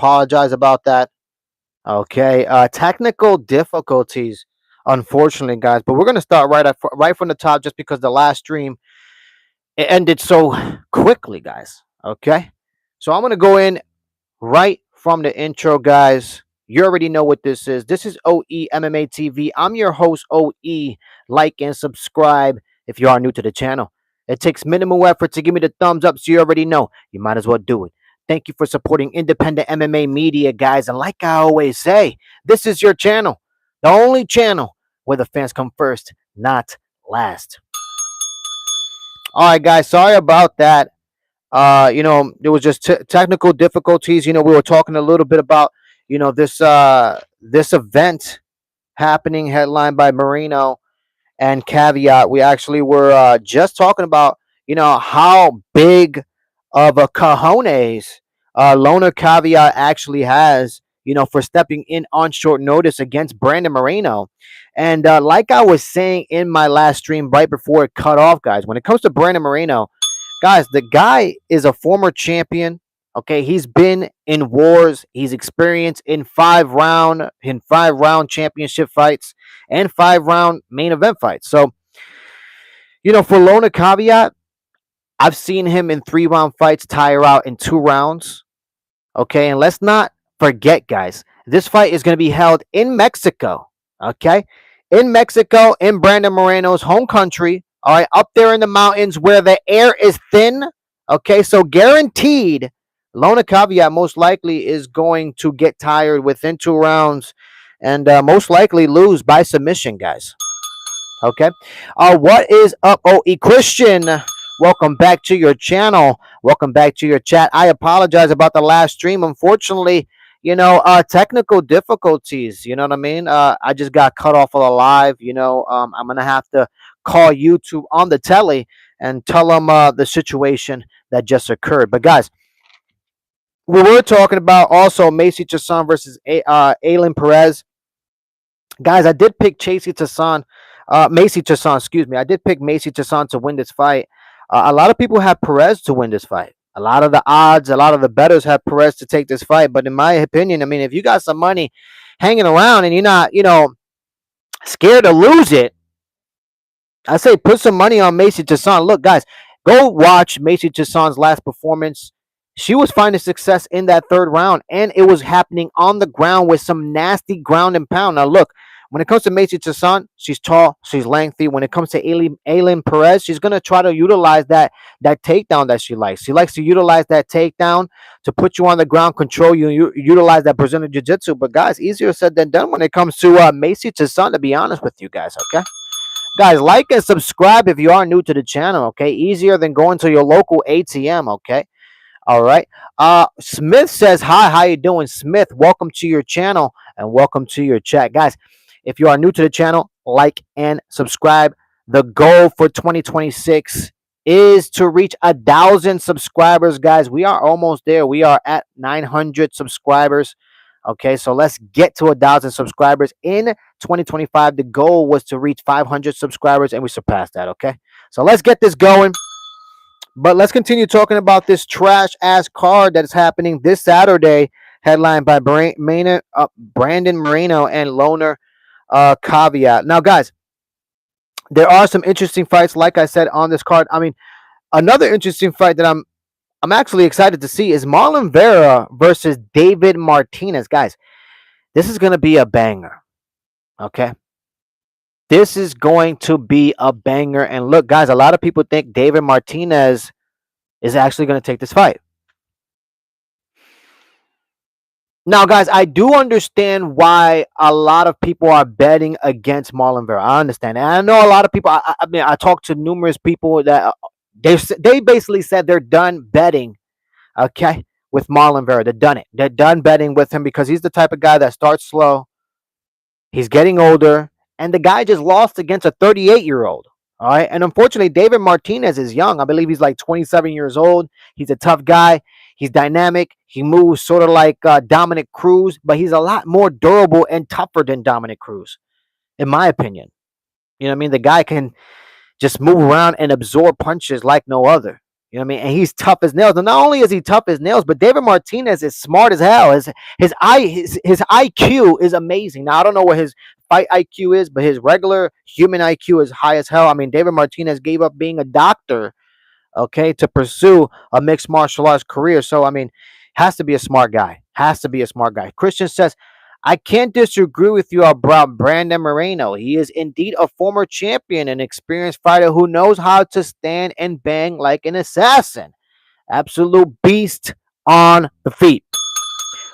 apologize about that. Okay, technical difficulties, unfortunately, guys. But we're gonna start right from the top, just because the last stream it ended so quickly, guys. Okay, so I'm gonna go in right from the intro, guys. You already know what this is. This is OE MMA TV. I'm your host, OE. Like and subscribe if you are new to the channel. It takes minimal effort to give me the thumbs up, so you already know. You might as well do it. Thank you for supporting independent MMA media, guys. And like I always say, this is your channel, the only channel where the fans come first, not last. All right, guys. Sorry about that. There was just technical difficulties. We were talking a little bit about, this event happening, headlined by Marino and Caveat. We actually were just talking about, how big of a cojones Loner Caveat actually has, for stepping in on short notice against Brandon Moreno. And like I was saying in my last stream right before it cut off, guys, when it comes to Brandon Moreno, guys, the guy is a former champion. Okay, he's been in wars. He's experienced in five round championship fights and 5 round main event fights. So, for Lona Caveat, I've seen him in 3 round fights tire out in 2 rounds. Okay, and let's not forget, guys, this fight is going to be held in Mexico. Okay, in Mexico, in Brandon Moreno's home country. All right, up there in the mountains where the air is thin. Okay, so guaranteed, Lona Caveat most likely is going to get tired within 2 rounds and most likely lose by submission, guys. Okay, what is up, OE Christian? Welcome back to your channel. Welcome back to your chat. I apologize about the last stream. Unfortunately, technical difficulties. You know what I mean? I just got cut off of the live. I'm gonna have to call YouTube on the telly and tell them the situation that just occurred. But guys, we were talking about also Macy Chiasson versus Ailin Perez. Guys, I did pick Macy Chiasson, excuse me. I did pick Macy Chiasson to win this fight. A lot of people have Perez to win this fight. A lot of the odds, a lot of the bettors have Perez to take this fight. But in my opinion, I mean, if you got some money hanging around and you're not, scared to lose it, I say put some money on Macy Chiasson. Look, guys, go watch Macy Chiasson's last performance. She was finding success in that 3rd round, and it was happening on the ground with some nasty ground and pound. Now, look, when it comes to Macy Chiasson, she's tall, she's lengthy. When it comes to Ailin Perez, she's going to try to utilize that takedown that she likes. She likes to utilize that takedown to put you on the ground, control you, utilize that Brazilian Jiu-Jitsu. But, guys, easier said than done when it comes to Macy Chiasson, to be honest with you guys, okay? Guys, like and subscribe if you are new to the channel, okay? Easier than going to your local ATM, okay? All right. Smith says, hi, how you doing? Smith, welcome to your channel and welcome to your chat. Guys, if you are new to the channel, like and subscribe. The goal for 2026 is to reach 1,000 subscribers, guys. We are almost there. We are at 900 subscribers. Okay, so let's get to 1,000 subscribers. In 2025, the goal was to reach 500 subscribers, and we surpassed that, okay? So let's get this going. But let's continue talking about this trash-ass card that is happening this Saturday, headlined by Brandon Moreno and Loner Caveat. Now, guys, there are some interesting fights, like I said, on this card. I mean, another interesting fight that I'm actually excited to see is Marlon Vera versus David Martinez. Guys, this is going to be a banger, okay? This is going to be a banger. And look, guys, a lot of people think David Martinez is actually going to take this fight. Now, guys, I do understand why a lot of people are betting against Marlon Vera. I understand. And I know a lot of people, I talked to numerous people that they basically said they're done betting, okay, with Marlon Vera. They're done it. They're done betting with him because he's the type of guy that starts slow. He's getting older. And the guy just lost against a 38-year-old. All right. And unfortunately, David Martinez is young. I believe he's like 27 years old. He's a tough guy. He's dynamic. He moves sort of like Dominic Cruz, but he's a lot more durable and tougher than Dominic Cruz, in my opinion. You know what I mean? The guy can just move around and absorb punches like no other. You know what I mean? And he's tough as nails. And not only is he tough as nails, but David Martinez is smart as hell. His IQ is amazing. Now I don't know what his fight IQ is, but his regular human IQ is high as hell. I mean, David Martinez gave up being a doctor, okay, to pursue a mixed martial arts career. So I mean, has to be a smart guy. Has to be a smart guy. Christian says, I can't disagree with you about Brandon Moreno. He is indeed a former champion, an experienced fighter who knows how to stand and bang like an assassin. Absolute beast on the feet.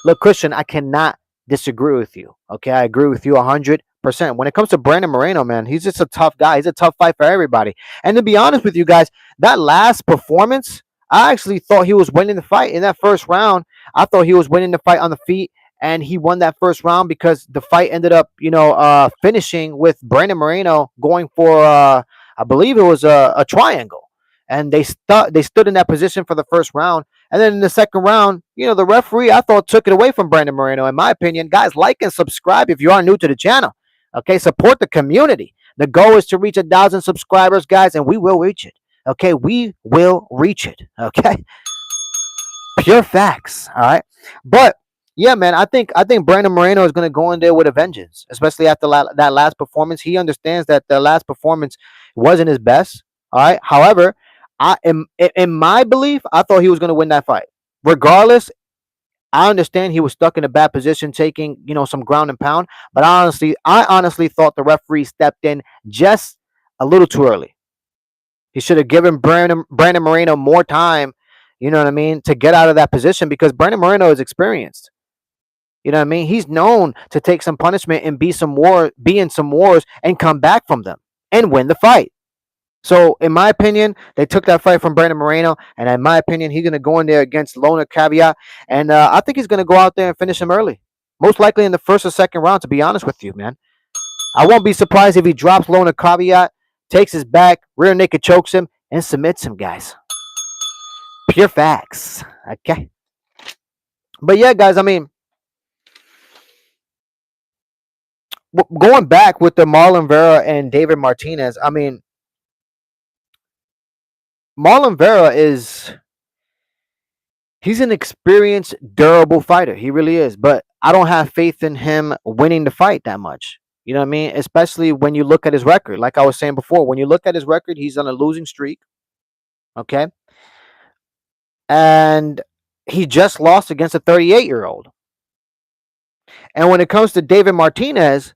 Look, Christian, I cannot disagree with you. Okay, I agree with you 100%. When it comes to Brandon Moreno, man, he's just a tough guy. He's a tough fight for everybody. And to be honest with you guys, that last performance, I actually thought he was winning the fight in that first round. I thought he was winning the fight on the feet, and he won that first round because the fight ended up, finishing with Brandon Moreno going for, I believe it was a triangle, and they stood in that position for the first round. And then in the second round, the referee, I thought, took it away from Brandon Moreno, in my opinion. Guys, like and subscribe if you are new to the channel. Okay, support the community. The goal is to reach 1,000 subscribers, guys, and we will reach it. Okay, we will reach it. Okay, pure facts. All right, but yeah, man, I think Brandon Moreno is going to go in there with a vengeance, especially after that last performance. He understands that the last performance wasn't his best. All right, however, in my belief, I thought he was going to win that fight. Regardless, I understand he was stuck in a bad position, taking some ground and pound. But I honestly thought the referee stepped in just a little too early. He should have given Brandon Moreno more time. You know what I mean, to get out of that position, because Brandon Moreno is experienced. You know what I mean? He's known to take some punishment and be in some wars and come back from them and win the fight. So, in my opinion, they took that fight from Brandon Moreno, and in my opinion, he's going to go in there against Lona Caveat, and I think he's going to go out there and finish him early, most likely in the first or second round. To be honest with you, man, I won't be surprised if he drops Lona Caveat, takes his back, rear naked chokes him, and submits him, guys. Pure facts. Okay, but yeah, guys, I mean, going back with the Marlon Vera and David Martinez, I mean, Marlon Vera he's an experienced, durable fighter. He really is. But I don't have faith in him winning the fight that much. You know what I mean? Especially when you look at his record. Like I was saying before, when you look at his record, he's on a losing streak. Okay. And he just lost against a 38-year-old. And when it comes to David Martinez,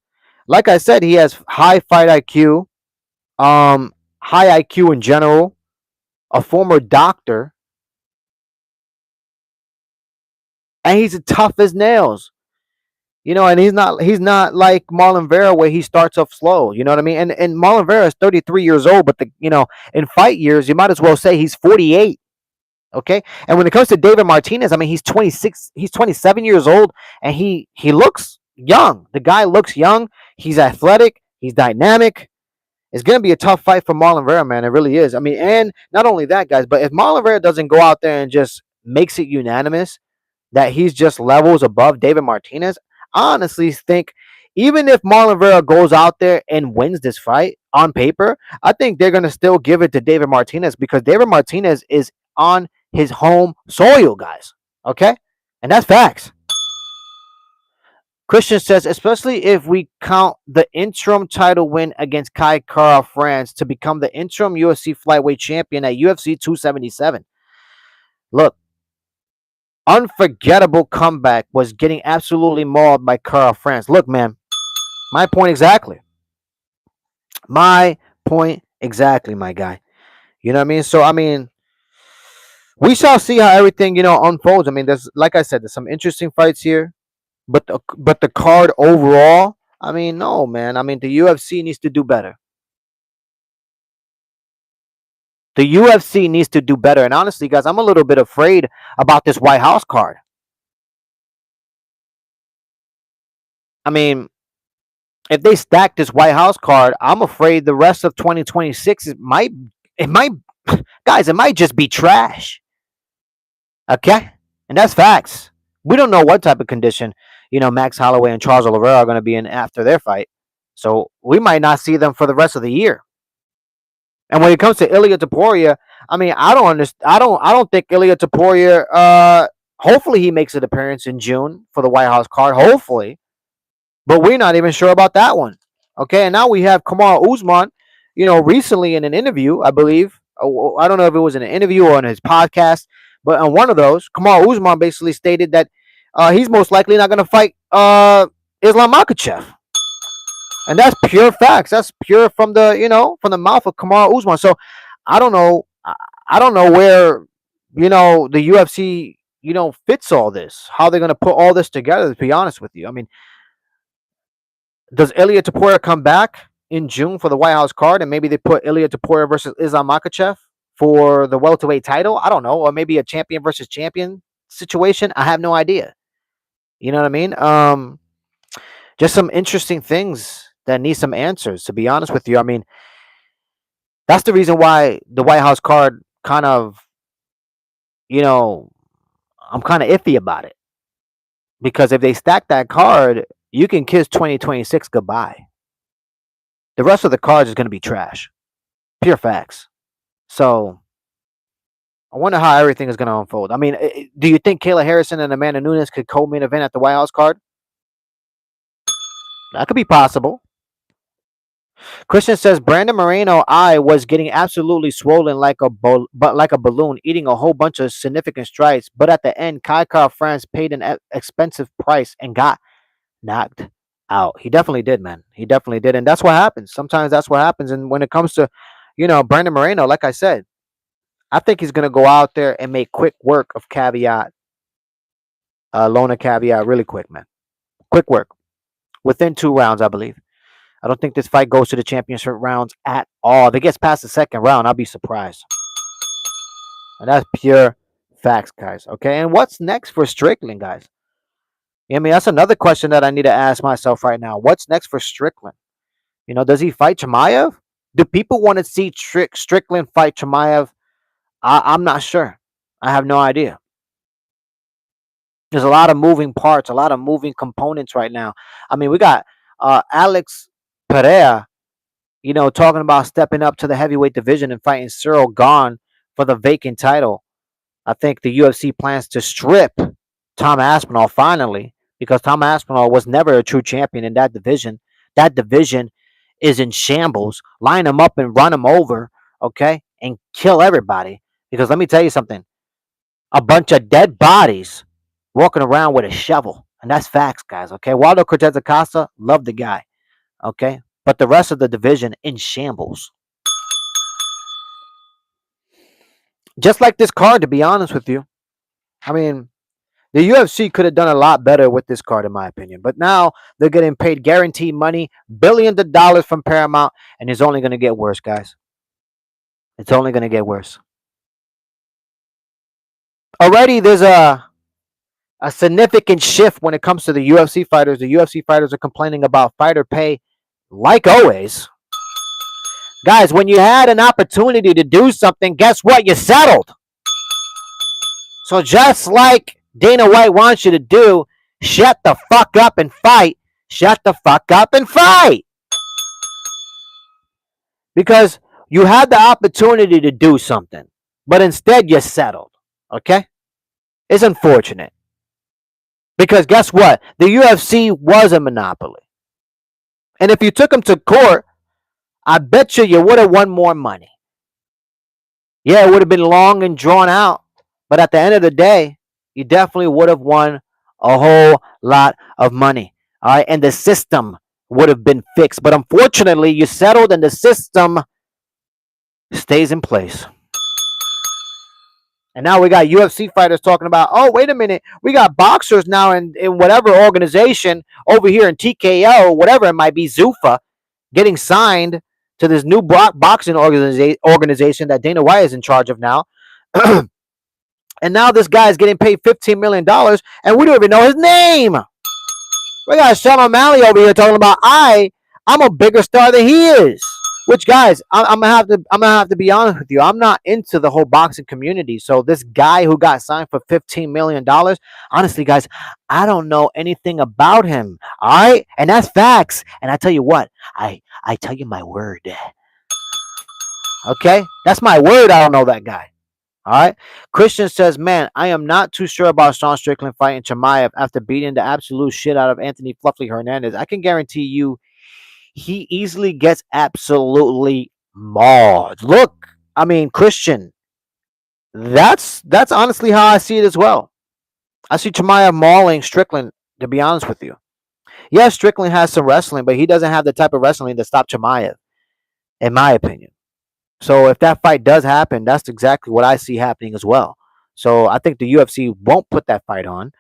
like I said, he has high fight IQ, high IQ in general, a former doctor, and he's tough as nails. And he's not like Marlon Vera, where he starts off slow. You know what I mean? And Marlon Vera is 33 years old, but in fight years, you might as well say he's 48. Okay? And when it comes to David Martinez, I mean, he's 26, he's 27 years old, and he looks young. The guy looks young. He's athletic, he's dynamic. It's going to be a tough fight for Marlon Vera, man. It really is. I mean, and not only that, guys, but if Marlon Vera doesn't go out there and just makes it unanimous that he's just levels above David Martinez, I honestly think even if Marlon Vera goes out there and wins this fight on paper, I think they're going to still give it to David Martinez, because David Martinez is on his home soil, guys. Okay? And that's facts. Christian says, especially if we count the interim title win against Kai Kara France to become the interim UFC flyweight champion at UFC 277. Look, unforgettable comeback was getting absolutely mauled by Kara France. Look, man, my point exactly. My point exactly, my guy. You know what I mean? So, I mean, we shall see how everything, unfolds. I mean, like I said, there's some interesting fights here. But the card overall, I mean, no, man. I mean, the UFC needs to do better. The UFC needs to do better. And honestly, guys, I'm a little bit afraid about this White House card. I mean, if they stack this White House card, I'm afraid the rest of 2026 guys, it might just be trash. Okay? And that's facts. We don't know what type of condition, Max Holloway and Charles Oliveira are going to be in after their fight. So we might not see them for the rest of the year. And when it comes to Ilya Taporia, I mean, I don't understand. I don't think Ilya Taporia. Hopefully, he makes an appearance in June for the White House card. Hopefully, but we're not even sure about that one. Okay, and now we have Kamaru Usman. Recently in an interview, I believe. I don't know if it was in an interview or on his podcast, but on one of those, Kamaru Usman basically stated that he's most likely not going to fight Islam Makhachev. And that's pure facts. That's pure from the mouth of Kamaru Usman. So I don't know. I don't know where the UFC fits all this. How they're gonna put all this together? To be honest with you, I mean, does Ilya Taporia come back in June for the White House card, and maybe they put Ilya Taporia versus Islam Makhachev for the welterweight title? I don't know, or maybe a champion versus champion situation. I have no idea. You know what I mean? Just some interesting things that need some answers. To be honest with you, I mean, that's the reason why the White House card kind of, I'm kind of iffy about it. Because if they stack that card, you can kiss 2026 goodbye. The rest of the cards is going to be trash. Pure facts. So I wonder how everything is going to unfold. I mean, do you think Kayla Harrison and Amanda Nunes could co-main event at the White House card? That could be possible. Christian says Brandon Moreno eye was getting absolutely swollen like a balloon, eating a whole bunch of significant strides. But at the end, Kai France paid an expensive price and got knocked out. He definitely did, man. He definitely did, and that's what happens. Sometimes that's what happens. And when it comes to, Brandon Moreno, like I said, I think he's gonna go out there and make quick work of Caveat, Lona Caveat, really quick, man. Quick work within 2 rounds, I believe. I don't think this fight goes to the championship rounds at all. If it gets past the second round, I'll be surprised. And that's pure facts, guys. Okay, and what's next for Strickland, guys? I mean, that's another question that I need to ask myself right now. What's next for Strickland? Does he fight Chimaev? Do people want to see Strickland fight Chimaev? I'm not sure. I have no idea. There's a lot of moving parts, a lot of moving components right now. I mean, we got Alex Pereira, talking about stepping up to the heavyweight division and fighting Cyril Gahn for the vacant title. I think the UFC plans to strip Tom Aspinall finally, because Tom Aspinall was never a true champion in that division. That division is in shambles. Line him up and run him over, okay, and kill everybody. Because let me tell you something. A bunch of dead bodies walking around with a shovel. And that's facts, guys, okay? Waldo Cortez Acosta, love the guy, okay? But the rest of the division in shambles. Just like this card, to be honest with you. I mean, the UFC could have done a lot better with this card, in my opinion. But now they're getting paid guaranteed money, billions of dollars from Paramount, and it's only going to get worse, guys. It's only going to get worse. Already there's a significant shift when it comes to the UFC fighters. The UFC fighters are complaining about fighter pay, like always. Guys, when you had an opportunity to do something, guess what? You settled. So just like Dana White wants you to do, shut the fuck up and fight. Shut the fuck up and fight. Because you had the opportunity to do something, but instead you settled. Okay? It's unfortunate. Because guess what? The UFC was a monopoly. And if you took them to court, I bet you would have won more money. Yeah, it would have been long and drawn out. But at the end of the day, you definitely would have won a whole lot of money. All right. And the system would have been fixed. But unfortunately, you settled and the system stays in place. And now we got UFC fighters talking about, oh, wait a minute. We got boxers now in whatever organization over here in TKO, whatever it might be, Zuffa, getting signed to this new boxing organization that Dana White is in charge of now. And now this guy is getting paid $15 million, and we don't even know his name. We got Sean O'Malley over here talking about I'm a bigger star than he is. Which, guys, I'm gonna have to be honest with you. I'm not into the whole boxing community. So this guy who got signed for $15 million, honestly, guys, I don't know anything about him. All right, and that's facts. And I tell you what, I tell you my word. Okay, that's my word. I don't know that guy. All right. Christian says, man, I am not too sure about Sean Strickland fighting Chimaev after beating the absolute shit out of Anthony Fluffy Hernandez. I can guarantee you he easily gets absolutely mauled. Look, I mean, Christian, that's honestly how I see it as well. I see Chimaev mauling Strickland, to be honest with you. Yes, Strickland has some wrestling, but he doesn't have the type of wrestling to stop Chimaev, in my opinion. So if that fight does happen, that's exactly what I see happening as well. So I think the UFC won't put that fight on.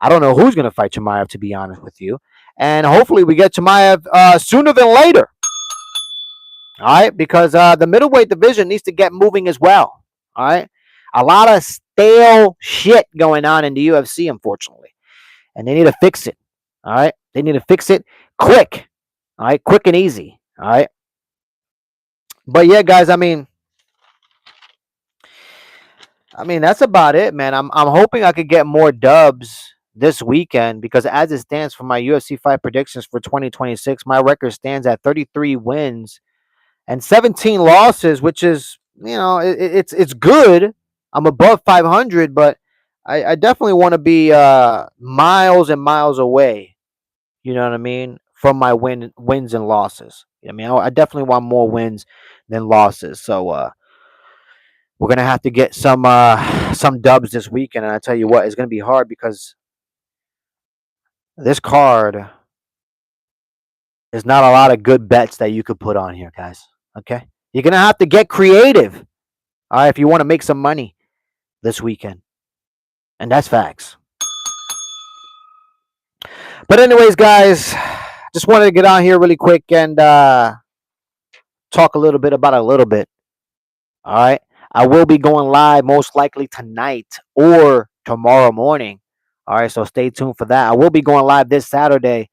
I don't know who's going to fight Chimaev, to be honest with you. And hopefully we get Chimaev sooner than later. All right, because the middleweight division needs to get moving as well. All right, a lot of stale shit going on in the UFC, unfortunately, and they need to fix it. All right, they need to fix it quick. All right, quick and easy. All right, but yeah, guys, I mean that's about it, man. I'm hoping I could get more dubs this weekend because as it stands for my UFC fight predictions for 2026, my record stands at 33 wins and 17 losses, which is it's good. I'm above 500, but I definitely want to be miles and miles away. You know what I mean from my wins and losses. I mean I definitely want more wins than losses. So we're gonna have to get some dubs this weekend, and I tell you what, it's gonna be hard because this card there's not a lot of good bets that you could put on here, guys. Okay, you're gonna have to get creative. All right, if you want to make some money this weekend. And that's facts. But anyways, guys, just wanted to get on here really quick and talk a little bit about a little bit. All right. I will be going live most likely tonight or tomorrow morning. All right, so stay tuned for that. I will be going live this Saturday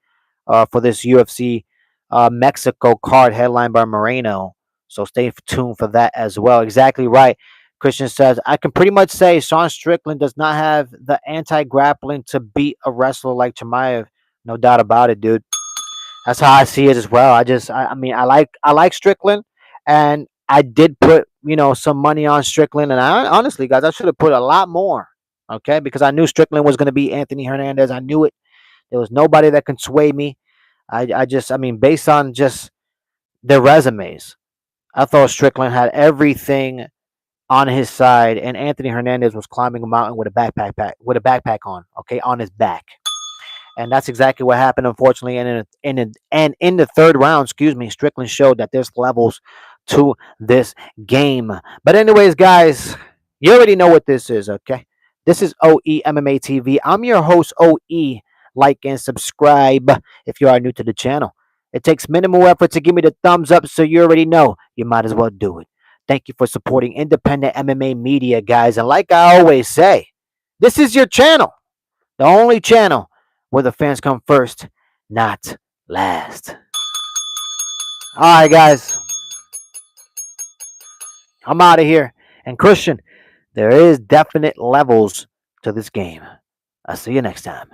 for this UFC Mexico card headlined by Moreno. So stay tuned for that as well. Exactly right. Christian says, I can pretty much say Sean Strickland does not have the anti grappling to beat a wrestler like Chimaev. No doubt about it, dude. That's how I see it as well. I mean, I like Strickland, and I did put some money on Strickland, and I honestly, guys, I should have put a lot more. Okay, because I knew Strickland was going to beat Anthony Hernandez. I knew it. There was nobody that could sway me. I mean, based on just their resumes, I thought Strickland had everything on his side, and Anthony Hernandez was climbing a mountain with a backpack on, okay, on his back, and that's exactly what happened, unfortunately. And in the third round, excuse me, Strickland showed that there's levels to this game. But anyways, guys, you already know what this is, okay? This is OE MMA TV. I'm your host, OE. Like and subscribe if you are new to the channel. It takes minimal effort to give me the thumbs up, so you already know you might as well do it. Thank you for supporting independent MMA media, guys. And like I always say, this is your channel, the only channel where the fans come first, not last. All right, guys, I'm out of here. And Christian, there is definite levels to this game. I'll see you next time.